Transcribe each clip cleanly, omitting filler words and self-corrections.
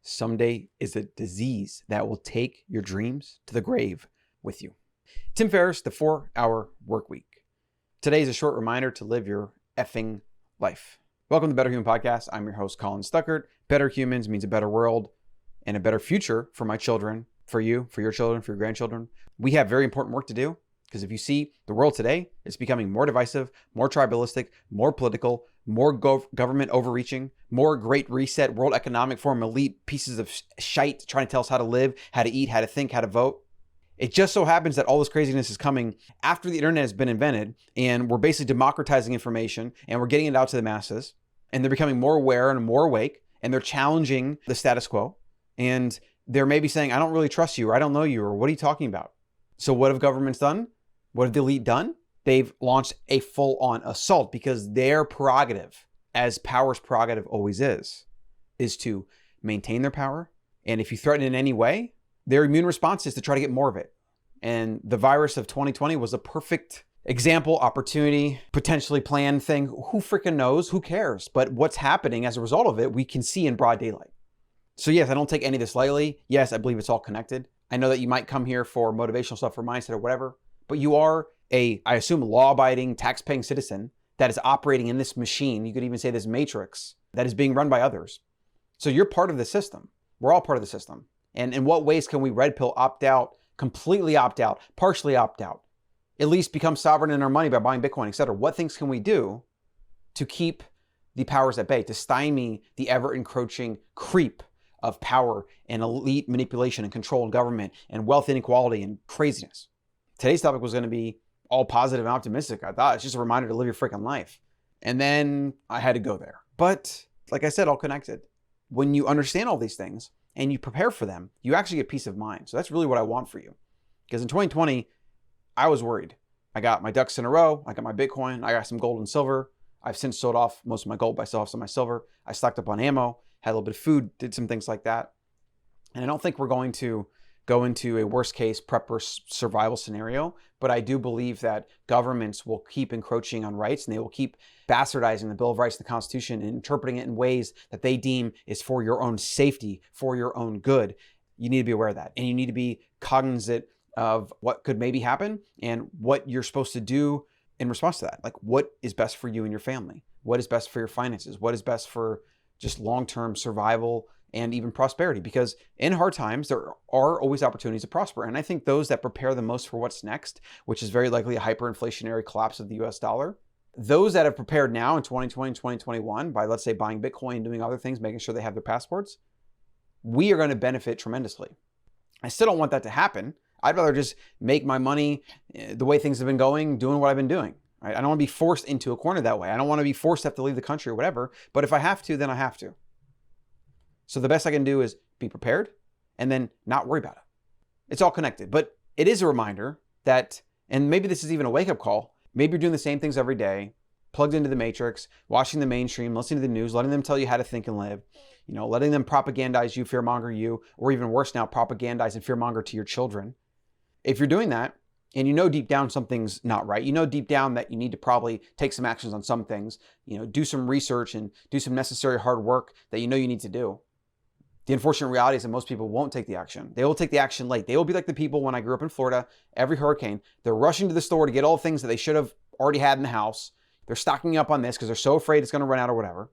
someday is a disease that will take your dreams to the grave with you. Tim Ferriss, The 4-Hour Workweek. Today is a short reminder to live your effing life. Welcome to Better Human Podcast. I'm your host, Colin Stuckert. Better humans means a better world and a better future for my children, for you, for your children, for your grandchildren. We have very important work to do because if you see the world today, it's becoming more divisive, more tribalistic, more political, more government overreaching, more Great Reset, World Economic Forum, elite pieces of shite trying to tell us how to live, how to eat, how to think, how to vote. It just so happens that all this craziness is coming after the internet has been invented and we're basically democratizing information and we're getting it out to the masses and they're becoming more aware and more awake and they're challenging the status quo and they're maybe saying, I don't really trust you or I don't know you or what are you talking about? So what have governments done? What have the elite done? They've launched a full-on assault because their prerogative, as power's prerogative always is to maintain their power. And if you threaten in any way, their immune response is to try to get more of it. And the virus of 2020 was a perfect example, opportunity, potentially planned thing. Who freaking knows? Who cares? But what's happening as a result of it, we can see in broad daylight. So yes, I don't take any of this lightly. Yes, I believe it's all connected. I know that you might come here for motivational stuff or mindset or whatever, but you are I assume, law-abiding, tax-paying citizen that is operating in this machine. You could even say this matrix that is being run by others. So you're part of the system. We're all part of the system. And in what ways can we red pill opt out, completely opt out, partially opt out, at least become sovereign in our money by buying Bitcoin, etc.? What things can we do to keep the powers at bay, to stymie the ever-encroaching creep of power and elite manipulation and control and government and wealth inequality and craziness? Today's topic was going to be all positive and optimistic. I thought it's just a reminder to live your freaking life. And then I had to go there. But like I said, all connected. When you understand all these things and you prepare for them, you actually get peace of mind. So that's really what I want for you. Because in 2020, I was worried. I got my ducks in a row. I got my Bitcoin. I got some gold and silver. I've since sold off most of my gold, but I still have some of my silver. I stocked up on ammo, had a little bit of food, did some things like that. And I don't think we're going to go into a worst case prepper survival scenario, but I do believe that governments will keep encroaching on rights and they will keep bastardizing the Bill of Rights and the Constitution and interpreting it in ways that they deem is for your own safety, for your own good. You need to be aware of that. And you need to be cognizant of what could maybe happen and what you're supposed to do in response to that. Like what is best for you and your family? What is best for your finances? What is best for just long-term survival and even prosperity? Because in hard times, there are always opportunities to prosper. And I think those that prepare the most for what's next, which is very likely a hyperinflationary collapse of the US dollar, those that have prepared now in 2020 and 2021 by, let's say, buying Bitcoin, doing other things, making sure they have their passports, we are going to benefit tremendously. I still don't want that to happen. I'd rather just make my money the way things have been going, doing what I've been doing. Right? I don't want to be forced into a corner that way. I don't want to be forced to have to leave the country or whatever. But if I have to, then I have to. So the best I can do is be prepared and then not worry about it. It's all connected, but it is a reminder that, and maybe this is even a wake-up call, maybe you're doing the same things every day, plugged into the matrix, watching the mainstream, listening to the news, letting them tell you how to think and live, letting them propagandize you, fearmonger you, or even worse now, propagandize and fearmonger to your children. If you're doing that, and you know deep down something's not right, you know deep down that you need to probably take some actions on some things, do some research and do some necessary hard work that you know you need to do. The unfortunate reality is that most people won't take the action. They will take the action late. They will be like the people when I grew up in Florida, every hurricane, they're rushing to the store to get all the things that they should have already had in the house. They're stocking up on this because they're so afraid it's going to run out or whatever.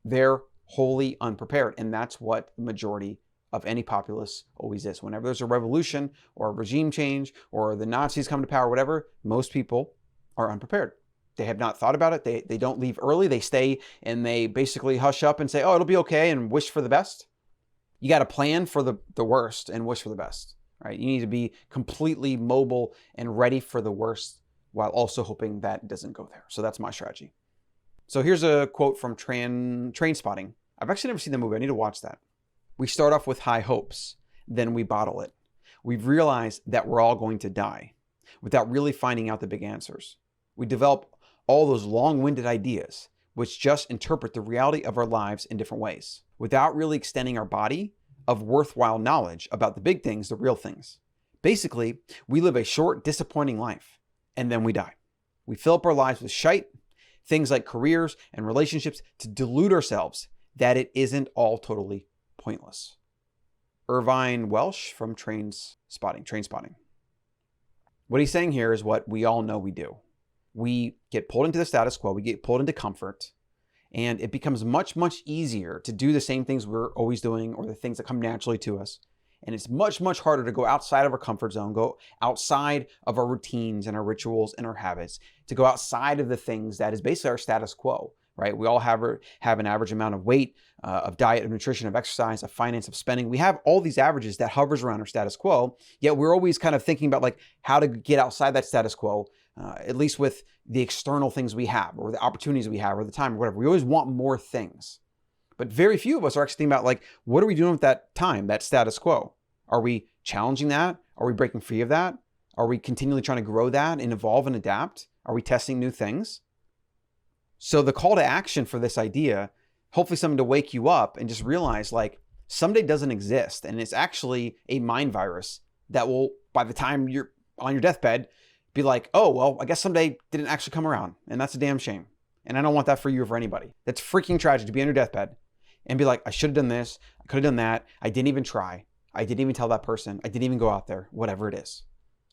They're wholly unprepared. And that's what the majority of any populace always is. Whenever there's a revolution or a regime change or the Nazis come to power, whatever, most people are unprepared. They have not thought about it. They don't leave early. They stay and they basically hush up and say, oh, it'll be okay and wish for the best. You got to plan for the worst and wish for the best, right? You need to be completely mobile and ready for the worst while also hoping that it doesn't go there. So that's my strategy. So here's a quote from Trainspotting. I've actually never seen the movie. I need to watch that. We start off with high hopes, then we bottle it. We've realized that we're all going to die without really finding out the big answers. We develop all those long-winded ideas which just interpret the reality of our lives in different ways, without really extending our body of worthwhile knowledge about the big things, the real things. Basically, we live a short, disappointing life, and then we die. We fill up our lives with shite, things like careers and relationships, to delude ourselves that it isn't all totally pointless. Irvine Welsh from Train Spotting. What he's saying here is what we all know we do. We get pulled into the status quo, we get pulled into comfort, and it becomes much, much easier to do the same things we're always doing or the things that come naturally to us. And it's much, much harder to go outside of our comfort zone, go outside of our routines and our rituals and our habits, to go outside of the things that is basically our status quo, right? We all have an average amount of weight, of diet, of nutrition, of exercise, of finance, of spending. We have all these averages that hovers around our status quo, yet we're always kind of thinking about like how to get outside that status quo, at least with the external things we have or the opportunities we have or the time or whatever. We always want more things. But very few of us are actually thinking about like, what are we doing with that time, that status quo? Are we challenging that? Are we breaking free of that? Are we continually trying to grow that and evolve and adapt? Are we testing new things? So the call to action for this idea, hopefully something to wake you up and just realize like someday doesn't exist. And it's actually a mind virus that will, by the time you're on your deathbed, be like, oh, well, I guess someday didn't actually come around. And that's a damn shame. And I don't want that for you or for anybody. That's freaking tragic to be on your deathbed and be like, I should have done this. I could have done that. I didn't even try. I didn't even tell that person. I didn't even go out there, whatever it is.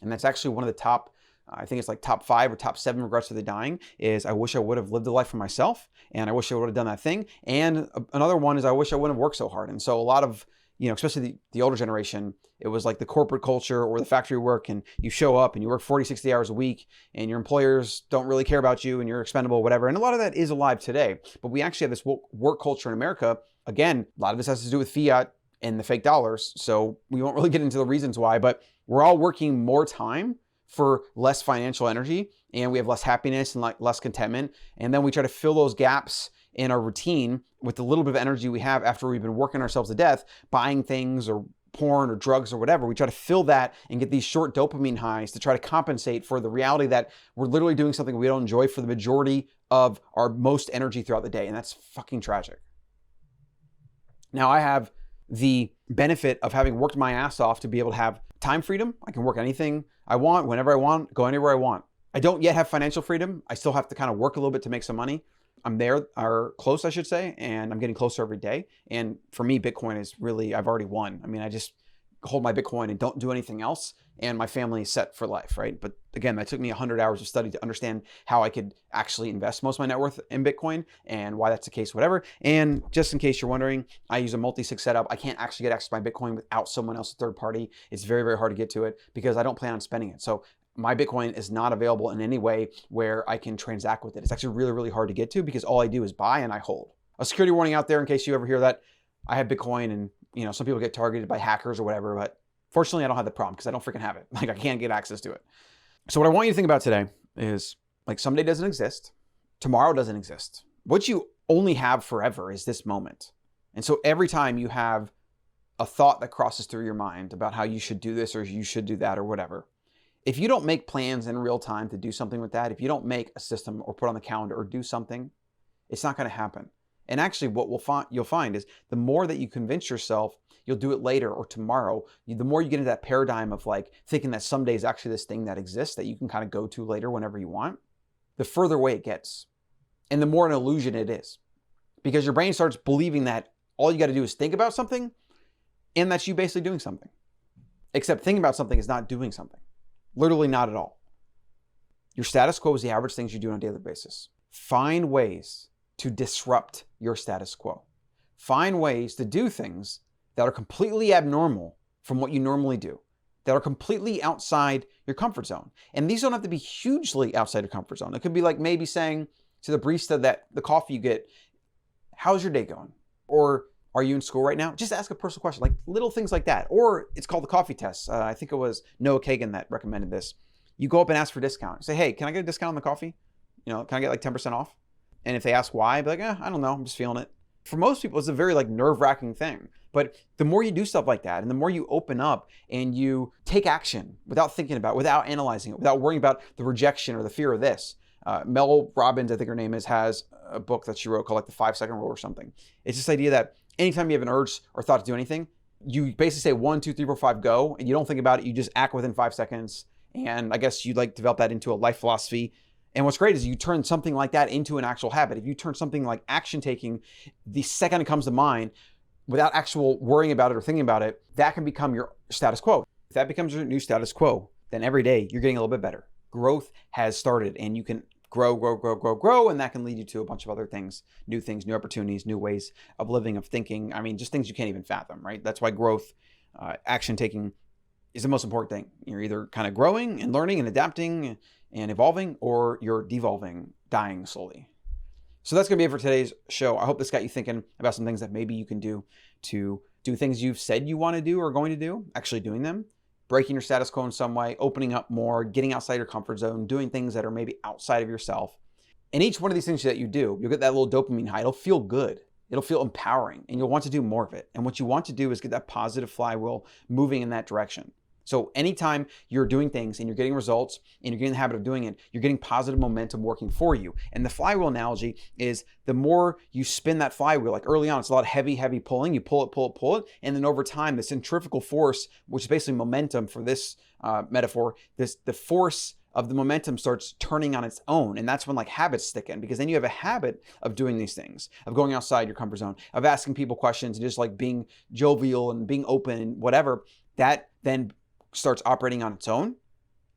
And that's actually one of the top, I think it's like top 5 or top 7 regrets of the dying is I wish I would have lived a life for myself and I wish I would have done that thing. And another one is I wish I wouldn't have worked so hard. And so a lot of, especially the older generation, it was like the corporate culture or the factory work and you show up and you work 40, 60 hours a week and your employers don't really care about you and you're expendable, whatever. And a lot of that is alive today. But we actually have this work culture in America. Again, a lot of this has to do with fiat and the fake dollars. So we won't really get into the reasons why, but we're all working more time for less financial energy and we have less happiness and like less contentment. And then we try to fill those gaps in our routine with the little bit of energy we have after we've been working ourselves to death, buying things or porn or drugs or whatever. We try to fill that and get these short dopamine highs to try to compensate for the reality that we're literally doing something we don't enjoy for the majority of our most energy throughout the day. And that's fucking tragic. Now I have the benefit of having worked my ass off to be able to have time freedom. I can work anything I want, whenever I want, go anywhere I want. I don't yet have financial freedom. I still have to kind of work a little bit to make some money. I'm there, or close, I should say, and I'm getting closer every day. And for me, Bitcoin is really, I've already won. I mean, I just hold my Bitcoin and don't do anything else, and my family is set for life, right? But again, that took me 100 hours of study to understand how I could actually invest most of my net worth in Bitcoin and why that's the case, whatever. And just in case you're wondering, I use a multi-sig setup. I can't actually get access to my Bitcoin without someone else, a third party. It's very, very hard to get to it because I don't plan on spending it. So my Bitcoin is not available in any way where I can transact with it. It's actually really, really hard to get to because all I do is buy and I hold. A security warning out there in case you ever hear that. I have Bitcoin and some people get targeted by hackers or whatever, but fortunately I don't have the problem because I don't freaking have it. Like I can't get access to it. So what I want you to think about today is like someday doesn't exist. Tomorrow doesn't exist. What you only have forever is this moment. And so every time you have a thought that crosses through your mind about how you should do this or you should do that or whatever, if you don't make plans in real time to do something with that, if you don't make a system or put on the calendar or do something, it's not going to happen. And actually what you'll find is the more that you convince yourself you'll do it later or tomorrow, the more you get into that paradigm of like thinking that someday is actually this thing that exists that you can kind of go to later whenever you want, the further away it gets. And the more an illusion it is. Because your brain starts believing that all you got to do is think about something and that's you basically doing something. Except thinking about something is not doing something. Literally not at all. Your status quo is the average things you do on a daily basis. Find ways to disrupt your status quo. Find ways to do things that are completely abnormal from what you normally do, that are completely outside your comfort zone. And these don't have to be hugely outside your comfort zone. It could be like maybe saying to the barista that the coffee you get, how's your day going? Or are you in school right now? Just ask a personal question, like little things like that. Or it's called the coffee test. I think it was Noah Kagan that recommended this. You go up and ask for a discount. Say, hey, can I get a discount on the coffee? Can I get like 10% off? And if they ask why, be like, I don't know, I'm just feeling it. For most people, it's a very like nerve-wracking thing. But the more you do stuff like that, and the more you open up and you take action without thinking about it, without analyzing it, without worrying about the rejection or the fear of this. Mel Robbins, I think her name is, has a book that she wrote called like the 5-second rule or something. It's this idea that anytime you have an urge or thought to do anything, you basically say 1, 2, 3, 4, 5, go, and you don't think about it. You just act within 5 seconds. And I guess you like develop that into a life philosophy. And what's great is you turn something like that into an actual habit. If you turn something like action taking, the second it comes to mind, without actual worrying about it or thinking about it, that can become your status quo. If that becomes your new status quo, then every day you're getting a little bit better. Growth has started, and you can grow, and that can lead you to a bunch of other things, new opportunities, new ways of living, of thinking. I mean, just things you can't even fathom, right? That's why growth, action taking is the most important thing. You're either kind of growing and learning and adapting and evolving, or you're devolving, dying slowly. So that's going to be it for today's show. I hope this got you thinking about some things that maybe you can do to do things you've said you want to do or going to do, actually doing them, breaking your status quo in some way, opening up more, getting outside your comfort zone, doing things that are maybe outside of yourself. And each one of these things that you do, you'll get that little dopamine high. It'll feel good. It'll feel empowering, and you'll want to do more of it. And what you want to do is get that positive flywheel moving in that direction. So anytime you're doing things and you're getting results and you're getting the habit of doing it, you're getting positive momentum working for you. And the flywheel analogy is the more you spin that flywheel, like early on, it's a lot of heavy pulling. You pull it. And then over time, the centrifugal force, which is basically momentum for this metaphor, the force of the momentum starts turning on its own. And that's when like habits stick in, because then you have a habit of doing these things, of going outside your comfort zone, of asking people questions and just like being jovial and being open and whatever. That then starts operating on its own.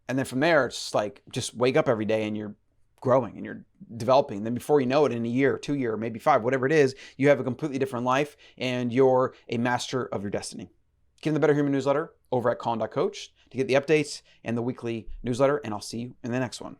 And then from there, it's just like, just wake up every day and you're growing and you're developing. Then before you know it, in a year, 2 year, maybe 5, whatever it is, you have a completely different life and you're a master of your destiny. Get in the Better Human newsletter over at Colin.coach to get the updates and the weekly newsletter. And I'll see you in the next one.